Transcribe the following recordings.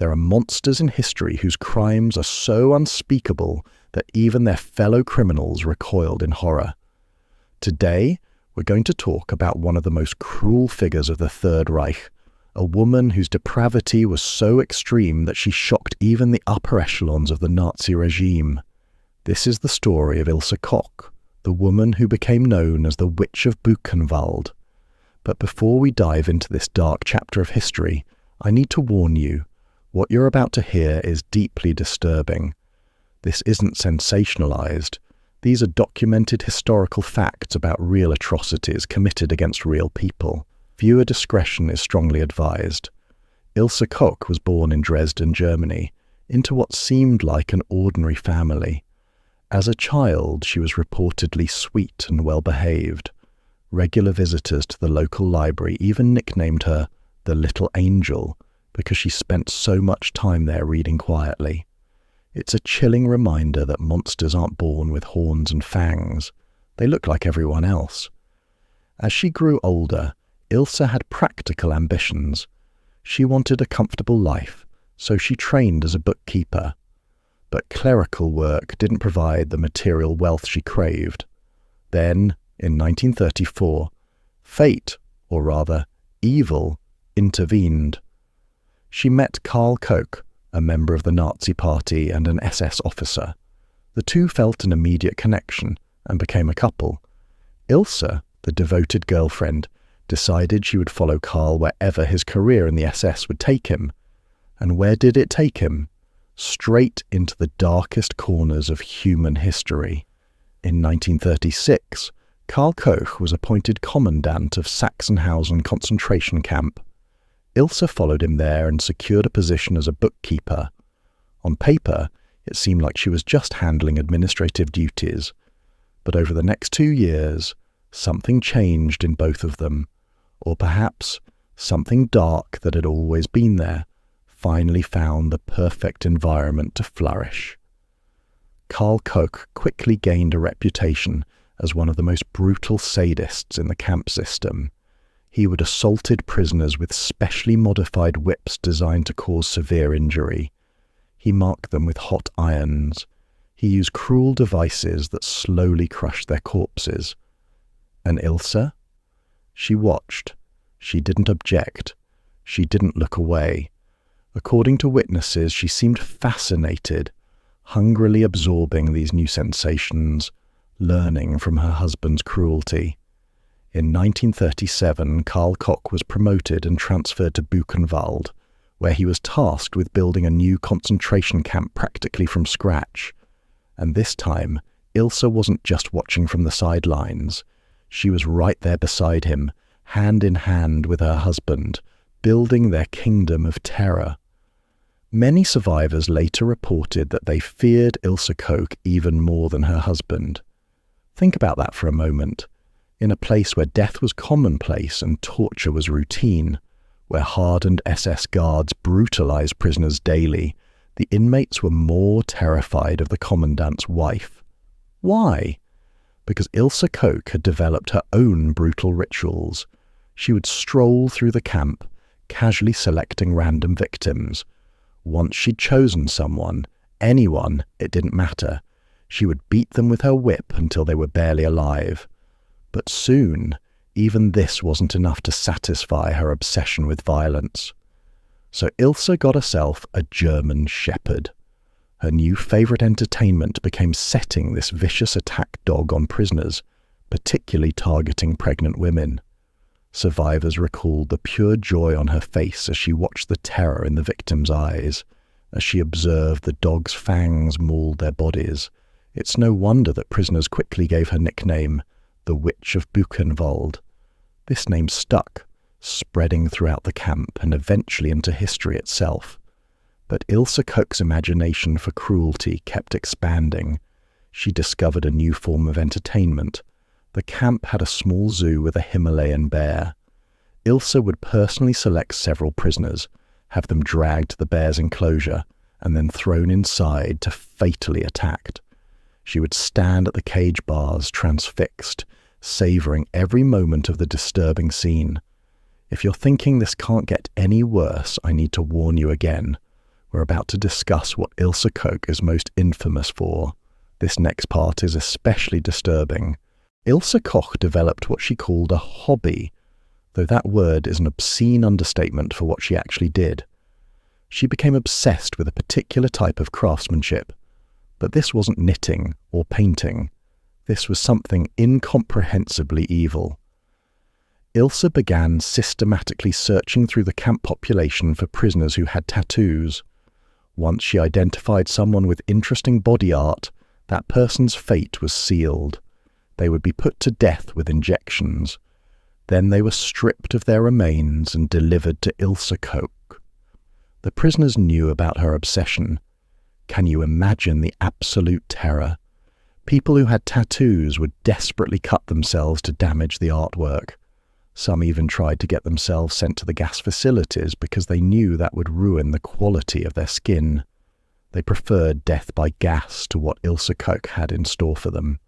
There are monsters in history whose crimes are so unspeakable that even their fellow criminals recoiled in horror. Today, we're going to talk about one of the most cruel figures of the Third Reich, a woman whose depravity was so extreme that she shocked even the upper echelons of the Nazi regime. This is the story of Ilse Koch, the woman who became known as the Witch of Buchenwald. But before we dive into this dark chapter of history, I need to warn you, what you're about to hear is deeply disturbing. This isn't sensationalized. These are documented historical facts about real atrocities committed against real people. Viewer discretion is strongly advised. Ilse Koch was born in Dresden, Germany, into what seemed like an ordinary family. As a child, she was reportedly sweet and well-behaved. Regular visitors to the local library even nicknamed her the Little Angel because she spent so much time there reading quietly. It's a chilling reminder that monsters aren't born with horns and fangs. They look like everyone else. As she grew older, Ilse had practical ambitions. She wanted a comfortable life, so she trained as a bookkeeper. But clerical work didn't provide the material wealth she craved. Then, in 1934, fate, or rather, evil, intervened. She met Karl Koch, a member of the Nazi Party and an SS officer. The two felt an immediate connection and became a couple. Ilse, the devoted girlfriend, decided she would follow Karl wherever his career in the SS would take him. And where did it take him? Straight into the darkest corners of human history. In 1936, Karl Koch was appointed commandant of Sachsenhausen concentration camp. Ilse followed him there and secured a position as a bookkeeper. On paper, it seemed like she was just handling administrative duties. But over the next 2 years, something changed in both of them. Or perhaps something dark that had always been there finally found the perfect environment to flourish. Karl Koch quickly gained a reputation as one of the most brutal sadists in the camp system. He would assaulted prisoners with specially modified whips designed to cause severe injury. He marked them with hot irons. He used cruel devices that slowly crushed their corpses. And Ilse? She watched. She didn't object. She didn't look away. According to witnesses, she seemed fascinated, hungrily absorbing these new sensations, learning from her husband's cruelty. In 1937, Karl Koch was promoted and transferred to Buchenwald, where he was tasked with building a new concentration camp practically from scratch. And this time, Ilse wasn't just watching from the sidelines. She was right there beside him, hand in hand with her husband, building their kingdom of terror. Many survivors later reported that they feared Ilse Koch even more than her husband. Think about that for a moment. In a place where death was commonplace and torture was routine, where hardened SS guards brutalized prisoners daily, the inmates were more terrified of the commandant's wife. Why? Because Ilse Koch had developed her own brutal rituals. She would stroll through the camp, casually selecting random victims. Once she'd chosen someone, anyone, it didn't matter, she would beat them with her whip until they were barely alive. But soon, even this wasn't enough to satisfy her obsession with violence. So Ilse got herself a German shepherd. Her new favourite entertainment became setting this vicious attack dog on prisoners, particularly targeting pregnant women. Survivors recalled the pure joy on her face as she watched the terror in the victims' eyes, as she observed the dog's fangs mauled their bodies. It's no wonder that prisoners quickly gave her nickname, the Witch of Buchenwald. This name stuck, spreading throughout the camp and eventually into history itself. But Ilse Koch's imagination for cruelty kept expanding. She discovered a new form of entertainment. The camp had a small zoo with a Himalayan bear. Ilse would personally select several prisoners, have them dragged to the bear's enclosure, and then thrown inside to fatally attacked. She would stand at the cage bars transfixed, savouring every moment of the disturbing scene. If you're thinking this can't get any worse, I need to warn you again. We're about to discuss what Ilse Koch is most infamous for. This next part is especially disturbing. Ilse Koch developed what she called a hobby, though that word is an obscene understatement for what she actually did. She became obsessed with a particular type of craftsmanship, but this wasn't knitting or painting. This was something incomprehensibly evil. Ilse began systematically searching through the camp population for prisoners who had tattoos. Once she identified someone with interesting body art, that person's fate was sealed. They would be put to death with injections. Then they were stripped of their remains and delivered to Ilse Koch. The prisoners knew about her obsession. Can you imagine the absolute terror? People who had tattoos would desperately cut themselves to damage the artwork. Some even tried to get themselves sent to the gas facilities because they knew that would ruin the quality of their skin. They preferred death by gas to what Ilse Koch had in store for them.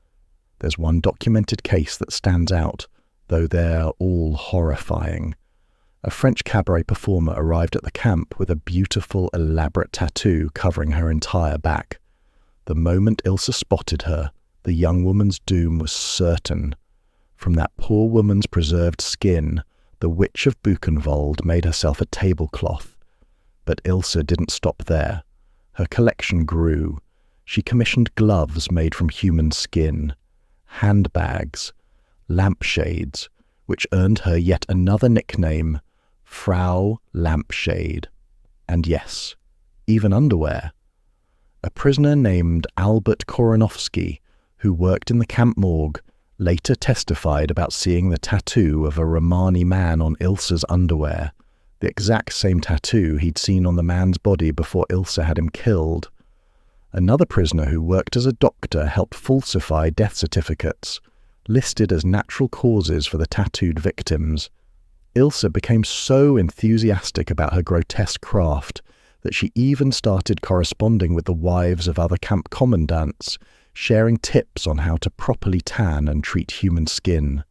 There's one documented case that stands out, though they're all horrifying. A French cabaret performer arrived at the camp with a beautiful, elaborate tattoo covering her entire back. The moment Ilse spotted her, the young woman's doom was certain. From that poor woman's preserved skin, the Witch of Buchenwald made herself a tablecloth. But Ilse didn't stop there. Her collection grew. She commissioned gloves made from human skin, handbags, lampshades, which earned her yet another nickname, Frau Lampshade. And yes, even underwear. A prisoner named Albert Koronowski, who worked in the camp morgue, later testified about seeing the tattoo of a Romani man on Ilse's underwear, the exact same tattoo he'd seen on the man's body before Ilse had him killed. Another prisoner who worked as a doctor helped falsify death certificates, listed as natural causes for the tattooed victims. Ilse became so enthusiastic about her grotesque craft that she even started corresponding with the wives of other camp commandants, sharing tips on how to properly tan and treat human skin.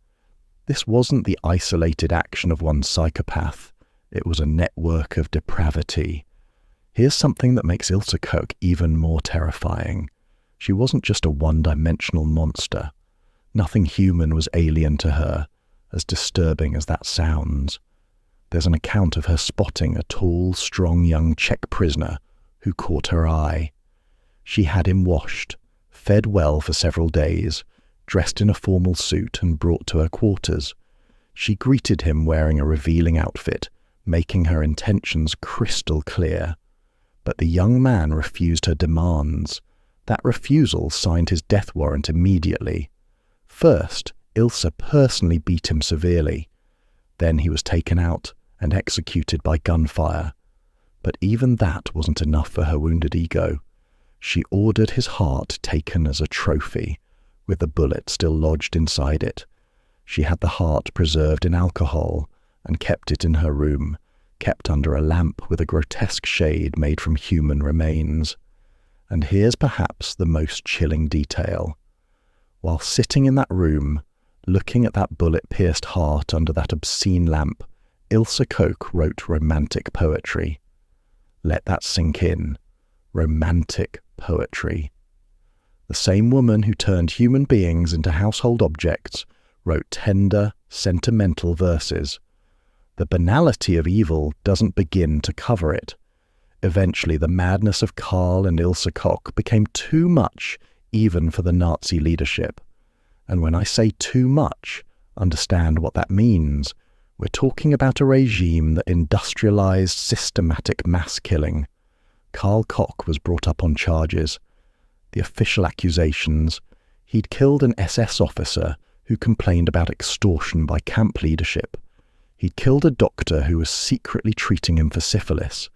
This wasn't the isolated action of one psychopath. It was a network of depravity. Here's something that makes Ilse Koch even more terrifying. She wasn't just a one-dimensional monster. Nothing human was alien to her, as disturbing as that sounds. There's an account of her spotting a tall, strong young Czech prisoner who caught her eye. She had him washed, fed well for several days, dressed in a formal suit and brought to her quarters. She greeted him wearing a revealing outfit, making her intentions crystal clear. But the young man refused her demands. That refusal signed his death warrant immediately. First, Ilse personally beat him severely. Then he was taken out and executed by gunfire. But even that wasn't enough for her wounded ego. She ordered his heart taken as a trophy, with the bullet still lodged inside it. She had the heart preserved in alcohol and kept it in her room, kept under a lamp with a grotesque shade made from human remains. And here's perhaps the most chilling detail. While sitting in that room, looking at that bullet-pierced heart under that obscene lamp, Ilse Koch wrote romantic poetry. Let that sink in. Romantic poetry. The same woman who turned human beings into household objects wrote tender, sentimental verses. The banality of evil doesn't begin to cover it. Eventually, the madness of Karl and Ilse Koch became too much even for the Nazi leadership. And when I say too much, understand what that means. We're talking about a regime that industrialized systematic mass killing. Karl Koch was brought up on charges. The official accusations: he'd killed an SS officer who complained about extortion by camp leadership. He'd killed a doctor who was secretly treating him for syphilis.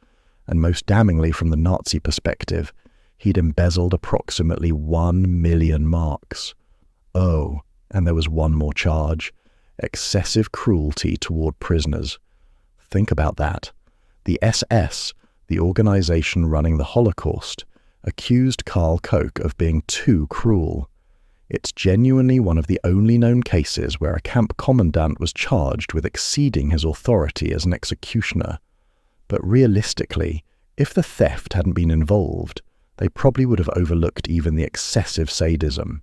And most damningly from the Nazi perspective, he'd embezzled approximately 1 million marks. Oh, and there was one more charge: excessive cruelty toward prisoners. Think about that. The SS, the organization running the Holocaust, accused Karl Koch of being too cruel. It's genuinely one of the only known cases where a camp commandant was charged with exceeding his authority as an executioner. But realistically, If the theft hadn't been involved, they probably would have overlooked even the excessive sadism.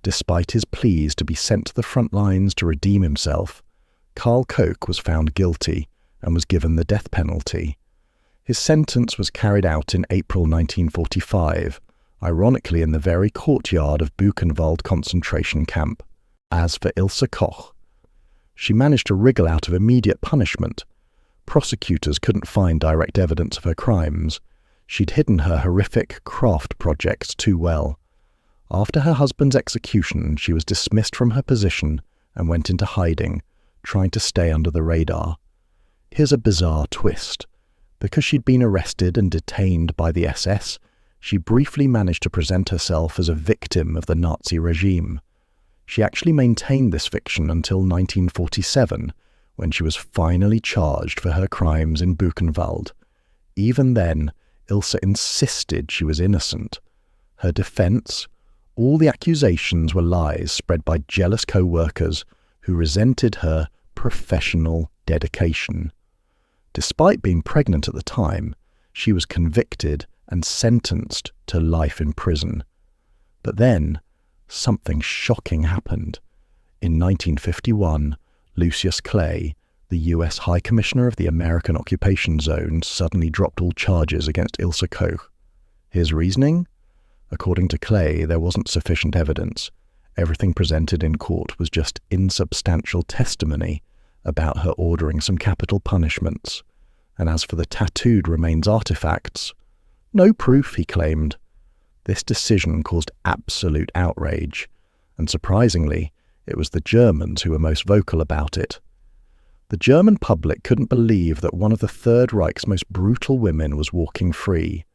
Despite his pleas to be sent to the front lines to redeem himself, Karl Koch was found guilty and was given the death penalty. His sentence was carried out in April 1945, ironically in the very courtyard of Buchenwald concentration camp. As for Ilse Koch, she managed to wriggle out of immediate punishment. Prosecutors couldn't find direct evidence of her crimes. She'd hidden her horrific craft projects too well. After her husband's execution, she was dismissed from her position and went into hiding, trying to stay under the radar. Here's a bizarre twist. Because she'd been arrested and detained by the SS, she briefly managed to present herself as a victim of the Nazi regime. She actually maintained this fiction until 1947, when she was finally charged for her crimes in Buchenwald. Even then, Ilse insisted she was innocent. Her defense? All the accusations were lies spread by jealous co-workers who resented her professional dedication. Despite being pregnant at the time, she was convicted and sentenced to life in prison. But then, something shocking happened. In 1951, Lucius Clay, the US High Commissioner of the American Occupation Zone, suddenly dropped all charges against Ilse Koch. His reasoning? According to Clay, there wasn't sufficient evidence. Everything presented in court was just insubstantial testimony about her ordering some capital punishments. And as for the tattooed remains artifacts, no proof, he claimed. This decision caused absolute outrage, and surprisingly, it was the Germans who were most vocal about it. The German public couldn't believe that one of the Third Reich's most brutal women was walking free.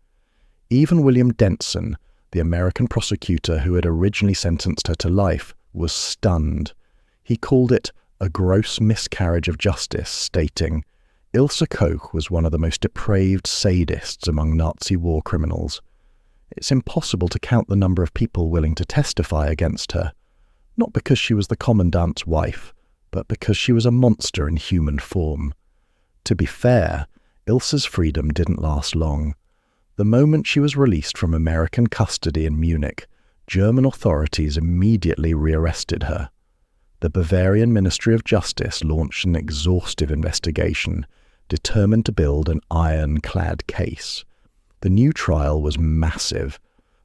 Even William Denson, the American prosecutor who had originally sentenced her to life, was stunned. He called it a gross miscarriage of justice, stating, "Ilse Koch was one of the most depraved sadists among Nazi war criminals. It's impossible to count the number of people willing to testify against her, not because she was the commandant's wife, but because she was a monster in human form." To be fair, Ilse's freedom didn't last long. The moment she was released from American custody in Munich, German authorities immediately rearrested her. The Bavarian Ministry of Justice launched an exhaustive investigation, determined to build an ironclad case. The new trial was massive.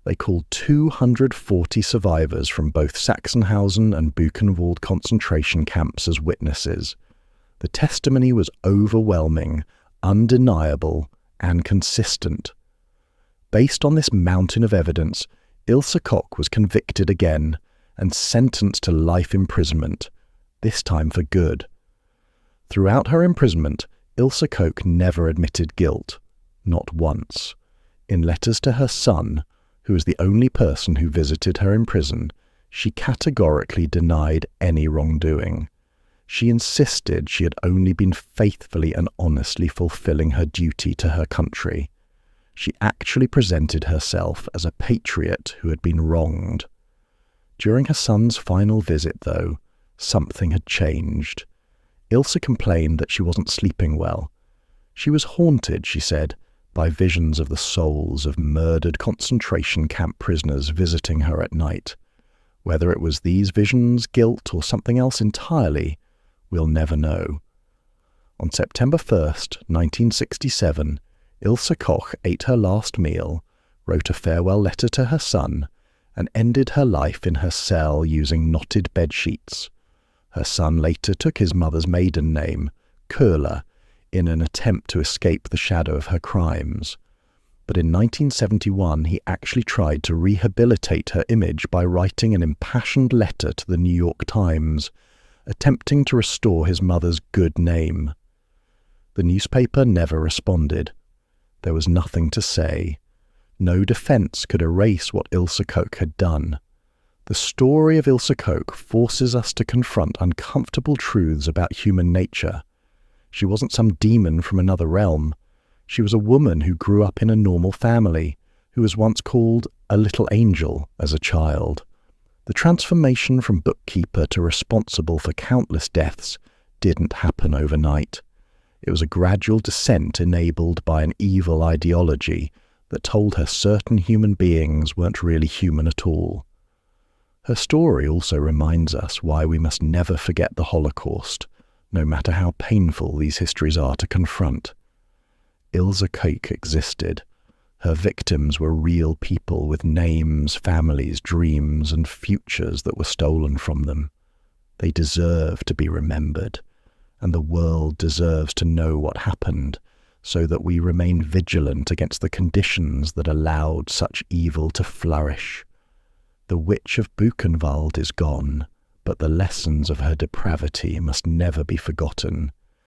They called 240 survivors from both Sachsenhausen and Buchenwald concentration camps as witnesses. The testimony was overwhelming, undeniable, and consistent. Based on this mountain of evidence, Ilse Koch was convicted again and sentenced to life imprisonment, this time for good. Throughout her imprisonment, Ilse Koch never admitted guilt, not once. In letters to her son, who was the only person who visited her in prison, she categorically denied any wrongdoing. She insisted she had only been faithfully and honestly fulfilling her duty to her country. She actually presented herself as a patriot who had been wronged. During her son's final visit, though, something had changed. Ilse complained that she wasn't sleeping well. She was haunted, she said, by visions of the souls of murdered concentration camp prisoners visiting her at night. Whether it was these visions, guilt, or something else entirely, we'll never know. On September 1st, 1967, Ilse Koch ate her last meal, wrote a farewell letter to her son, and ended her life in her cell using knotted bed sheets. Her son later took his mother's maiden name, Köhler, in an attempt to escape the shadow of her crimes. But in 1971 he actually tried to rehabilitate her image by writing an impassioned letter to the New York Times, attempting to restore his mother's good name. The newspaper never responded. There was nothing to say. No defense could erase what Ilse Koch had done. The story of Ilse Koch forces us to confront uncomfortable truths about human nature. She wasn't some demon from another realm. She was a woman who grew up in a normal family, who was once called a little angel as a child. The transformation from bookkeeper to responsible for countless deaths didn't happen overnight. It was a gradual descent enabled by an evil ideology that told her certain human beings weren't really human at all. Her story also reminds us why we must never forget the Holocaust, no matter how painful these histories are to confront. Ilse Koch existed. Her victims were real people with names, families, dreams, and futures that were stolen from them. They deserve to be remembered, and the world deserves to know what happened, so that we remain vigilant against the conditions that allowed such evil to flourish. The Witch of Buchenwald is gone, but the lessons of her depravity must never be forgotten,